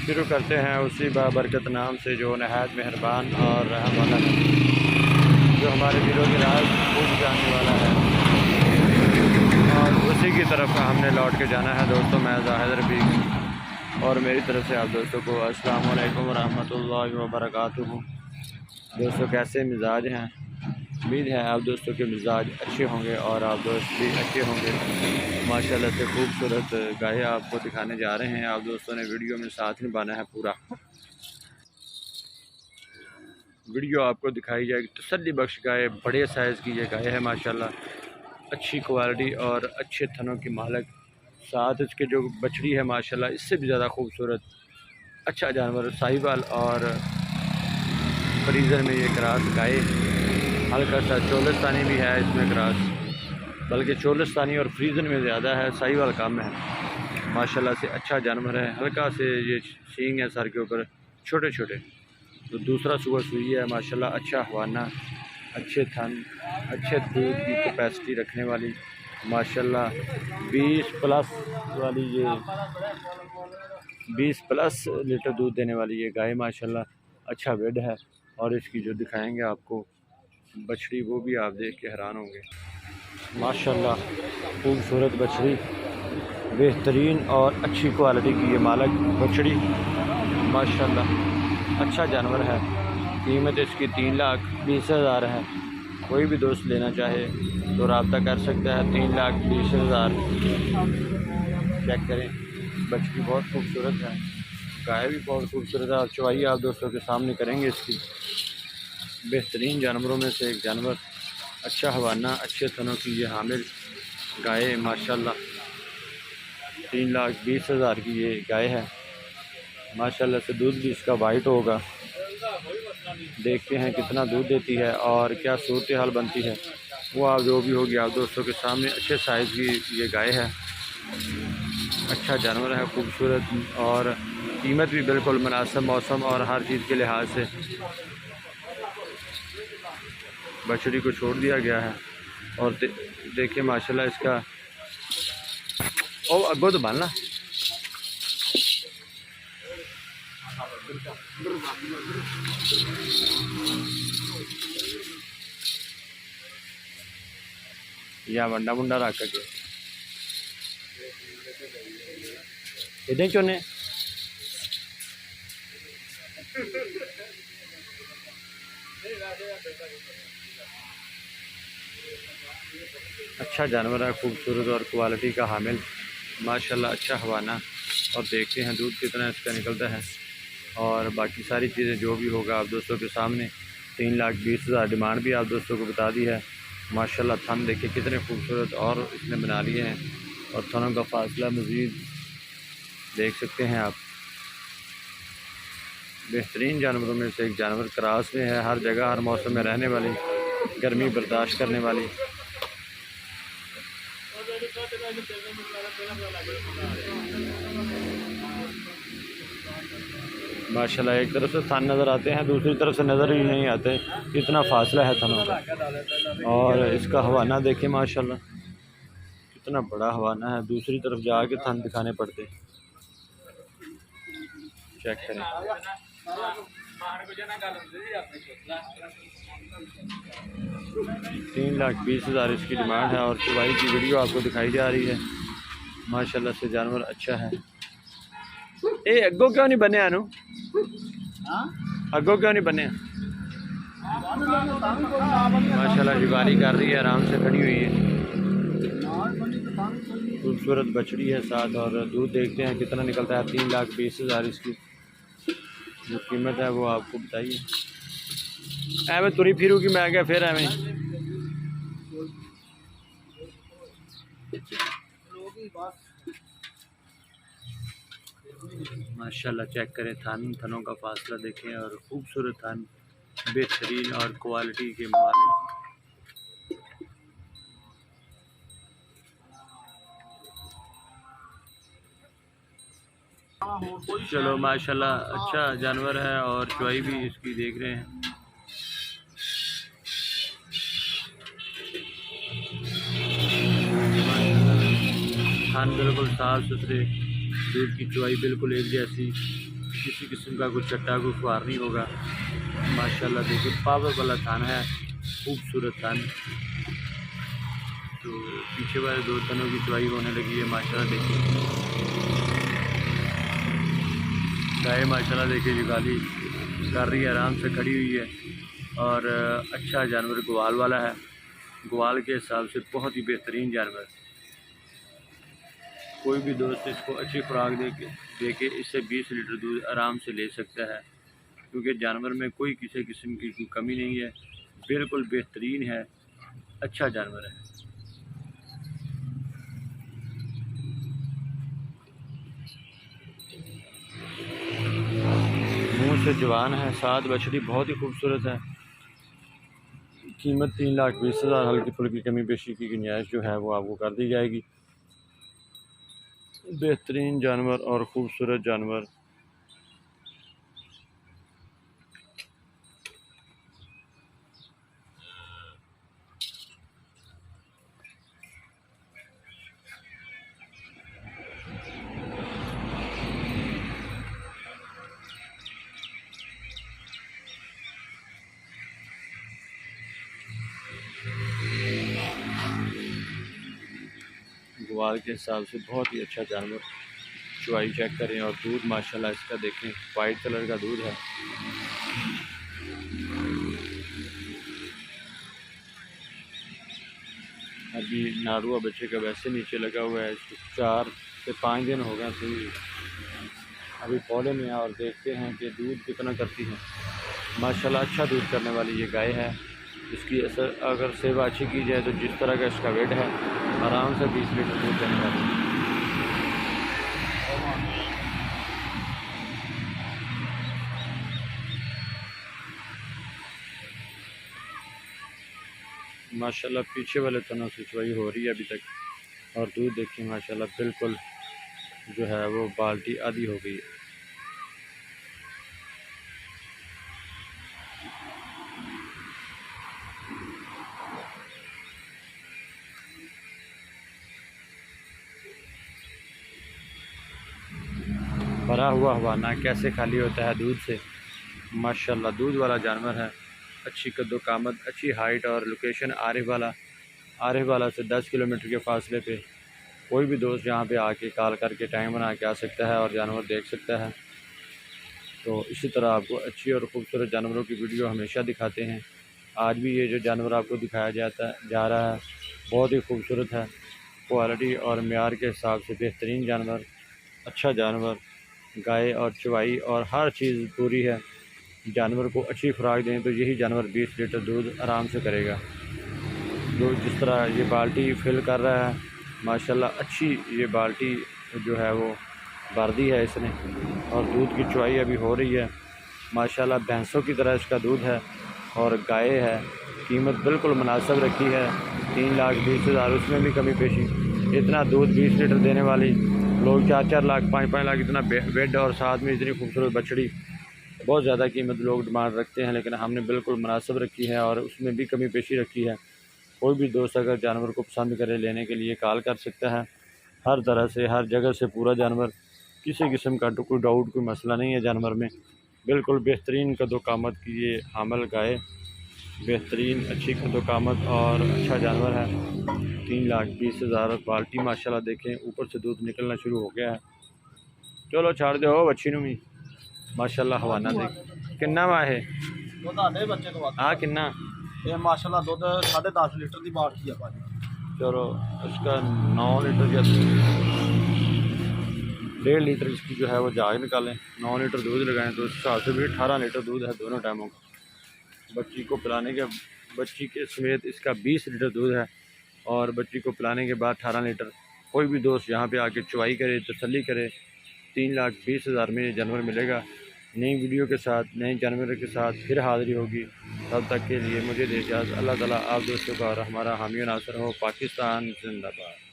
शुरू करते हैं उसी बाबरकत नाम से जो नहायत मेहरबान और रहम वाला है, जो हमारे दिलों की राज खूब जानने वाला है, और उसी की तरफ हमने लौट के जाना है। दोस्तों, मैं जाहिद रफ़ीक और मेरी तरफ से आप दोस्तों को अस्सलाम वालेकुम रहमतुल्लाहि व बरकातुहू। दोस्तों, कैसे मिजाज हैं? उम्मीद है आप दोस्तों के मिजाज अच्छे होंगे और आप दोस्त भी अच्छे होंगे। माशाल्लाह से खूबसूरत गाय आपको दिखाने जा रहे हैं। आप दोस्तों ने वीडियो में साथ निभाना है पूरा। वीडियो आपको दिखाई जाएगी तसल्ली बख्श गाय, बड़े साइज़ की ये गाय है माशाल्लाह, अच्छी क्वालिटी और अच्छे थनों की मालक। साथ इसके जो बछड़ी है माशाल्लाह इससे भी ज़्यादा खूबसूरत, अच्छा जानवर, साहिवाल और फ्रीज़र में ये क्रॉस गाय, हल्का सा चोलिस्तानी भी है इसमें क्रॉस, बल्कि चोलिस्तानी और फ्रीज़र में ज़्यादा है, साहिवाल कम है। माशाल्लाह से अच्छा जानवर है, हल्का से ये सींग है सर के ऊपर, छोटे छोटे। तो दूसरा सुबह सुई है माशाल्लाह, अच्छा हवाना, अच्छे थन, अच्छे दूध की कैपेसिटी रखने वाली माशाल्लाह 20 प्लस वाली, ये 20 प्लस लीटर दूध देने वाली ये गाय माशाल्लाह, अच्छा वेड है। और इसकी जो दिखाएंगे आपको बछड़ी, वो भी आप देख के हैरान होंगे। माशाल्लाह खूबसूरत बछड़ी, बेहतरीन और अच्छी क्वालिटी की ये मालक बछड़ी माशाल्लाह, अच्छा जानवर है। कीमत इसकी 3,20,000 है। कोई भी दोस्त लेना चाहे तो रब्ता कर सकता है। 3,20,000। चेक करें, बछड़ी बहुत खूबसूरत है, गाय भी बहुत खूबसूरत है। और चवाई आप दोस्तों के सामने करेंगे इसकी। बेहतरीन जानवरों में से एक जानवर, अच्छा हवाना, अच्छे थनों की ये हामिल गाय माशाल्लाह, 3,20,000 की ये गाय है माशाल्लाह से। दूध भी इसका वाइट होगा। देखते हैं कितना दूध देती है और क्या सूरत हाल बनती है, वो आप जो भी होगी आप दोस्तों के सामने। अच्छे साइज़ की ये गाय है, अच्छा जानवर है, खूबसूरत, और कीमत भी बिल्कुल मुनासिब मौसम और हर चीज़ के लिहाज से। बछड़ी को छोड़ दिया गया है और देखिए माशाल्लाह इसका। ओ अगो तो बांधना या वंडा मुंडा रख के इधर चोने। अच्छा जानवर है, खूबसूरत और क्वालिटी का हामिल माशाल्लाह, अच्छा हवाना। और देखते हैं दूध कितना इसका निकलता है और बाकी सारी चीज़ें जो भी होगा आप दोस्तों के सामने। 3,20,000 डिमांड भी आप दोस्तों को बता दी है माशाल्लाह। थन देखिए कितने खूबसूरत और इसने बना लिए हैं, और थनों का फासला मज़ीद देख सकते हैं आप। बेहतरीन जानवरों में से एक जानवर, क्रॉस में है, हर जगह हर मौसम में रहने वाली, गर्मी बर्दाश्त करने वाली माशाल्लाह। एक तरफ से थन नज़र आते हैं, दूसरी तरफ से नज़र ही नहीं आते, इतना फासला है थनों का। और इसका हवाना देखें माशाल्लाह, कितना बड़ा हवाना है, दूसरी तरफ जाके थन दिखाने पड़ते। चेक करें, 3,20,000 इसकी डिमांड है। और चवाई की वीडियो आपको दिखाई जा रही है माशाल्लाह से। जानवर अच्छा है। ए अगो क्यों नहीं बने अनु? अगो क्यों नहीं बने? माशाल्लाह शिकारी कर रही है, आराम से खड़ी हुई है, खूबसूरत बछड़ी है साथ। और दूध देखते हैं कितना निकलता है। 3,20,000 इसकी जो कीमत है वो आपको बताइए। एवं तुरी फिरू की मैं क्या फिर एवं माशाल्लाह। चेक करें, थनों का फासला देखें, और खूबसूरत थन, बेहतरीन और क्वालिटी के मालिक। चलो माशाल्लाह अच्छा जानवर है, और चवाई भी इसकी देख रहे हैं। खान बिल्कुल साफ सुथरे, दूध की चवाई बिल्कुल एक जैसी, किसी किस्म का कोई चट्टा कोई खुआर नहीं होगा। माशाल्लाह देखिए पावर वाला थान है, खूबसूरत थान। तो पीछे वाले 2 तनों की चुवाई होने लगी है। माशाल्लाह देखिए गाय माशाल्लाह देखिए जुगाली कर रही है, आराम से खड़ी हुई है। और अच्छा जानवर ग्वाल वाला है, ग्वाल के हिसाब से बहुत ही बेहतरीन जानवर। कोई भी दोस्त इसको अच्छी खुराक दे के इससे 20 लीटर दूध आराम से ले सकता है, क्योंकि जानवर में कोई किसी किस्म की कोई कमी नहीं है, बिल्कुल बेहतरीन है, अच्छा जानवर है। मुंह से जवान है, साथ बछड़ी बहुत ही खूबसूरत है। कीमत 3,20,000, हल्की फुल्की कमी पेशी की गुंजाइश जो है वो आपको कर दी जाएगी। बेहतरीन जानवर और ख़ूबसूरत जानवर। ग्वाल के हिसाब से बहुत ही अच्छा जानवर। चुवाई चेक करें और दूध माशाल्लाह इसका देखें, वाइट कलर का दूध है। अभी नारुआ बच्चे का वैसे नीचे लगा हुआ है, इसको 4 से 5 दिन हो गए सुई अभी पौधे में है। और देखते हैं कि दूध कितना करती है। माशाल्लाह अच्छा दूध करने वाली ये गाय है। इसकी अगर सेवा अच्छी की जाए तो जिस तरह का इसका वेट है आराम से 20 लीटर दूध देने वाली है। माशाल्लाह पीछे वाले तनों से चुवाई हो रही है अभी तक। और दूध देखिए माशाल्लाह बिल्कुल जो है वो बाल्टी आधी हो गई है। भरा हुआ हवाना कैसे खाली होता है दूध से। माशाल्लाह दूध वाला जानवर है, अच्छी कद्दो कामत, अच्छी हाइट और लोकेशन आरिफ वाला से 10 किलोमीटर के फासले पे। कोई भी दोस्त यहाँ पे आके कॉल करके टाइम बना के आ सकता है और जानवर देख सकता है। तो इसी तरह आपको अच्छी और ख़ूबसूरत जानवरों की वीडियो हमेशा दिखाते हैं। आज भी ये जो जानवर आपको दिखाया जा रहा है बहुत ही खूबसूरत है। क्वालिटी और मेयार के हिसाब से बेहतरीन जानवर, अच्छा जानवर। गाय और चवाई और हर चीज़ पूरी है। जानवर को अच्छी खुराक दें तो यही जानवर 20 लीटर दूध आराम से करेगा। तो जिस तरह ये बाल्टी फिल कर रहा है माशाल्लाह, अच्छी ये बाल्टी जो है वो भर दी है इसने। और दूध की चुवाई अभी हो रही है। माशाल्लाह भैंसों की तरह इसका दूध है और गाय है। कीमत बिल्कुल मुनासिब रखी है, 3,20,000, उसमें भी कमी पेशी। इतना दूध 20 लीटर देने वाली लोग 4-4 लाख 5-5 लाख इतना बेड और साथ में इतनी खूबसूरत बछड़ी, बहुत ज़्यादा कीमत लोग डिमांड रखते हैं, लेकिन हमने बिल्कुल मुनासिब रखी है और उसमें भी कमी पेशी रखी है। कोई भी दोस्त अगर जानवर को पसंद करे लेने के लिए कॉल कर सकता है। हर तरह से हर जगह से पूरा जानवर, किसी किस्म का कोई डाउट कोई मसला नहीं है जानवर में। बिल्कुल बेहतरीन कद्दो-कामत की ये हामल गाय, बेहतरीन अच्छी कद्दो-कामत और अच्छा जानवर है। 3,20,000 बाल्टी माशाल्लाह देखें ऊपर से दूध निकलना शुरू हो गया है। चलो छाड़ दो बच्ची नूं भी माशाल्लाह हवाना देख किन्ना वा है हाँ किन्ना ये माशाल्लाह दूध 10.5 लीटर की बाल्टी है भाजी। चलो इसका 9 लीटर या 1.5 लीटर इसकी जो है वो जाग निकालें। 9 लीटर दूध लगाएं तो उस हिसाब से भी 18 लीटर दूध है दोनों टाइमों का। बच्ची को पिलाने के बच्ची के समेत इसका 20 लीटर दूध है और बच्ची को पिलाने के बाद 18 लीटर। कोई भी दोस्त यहाँ पे आके चुवाई करे, तसल्ली करे, 3,20,000 में ये जानवर मिलेगा। नई वीडियो के साथ, नए जानवर के साथ फिर हाज़िरी होगी। तब तक के लिए मुझे दे इजाज़त। अल्लाह ताला आप दोस्तों का और हमारा हामी नासर हो। पाकिस्तान जिंदाबाद।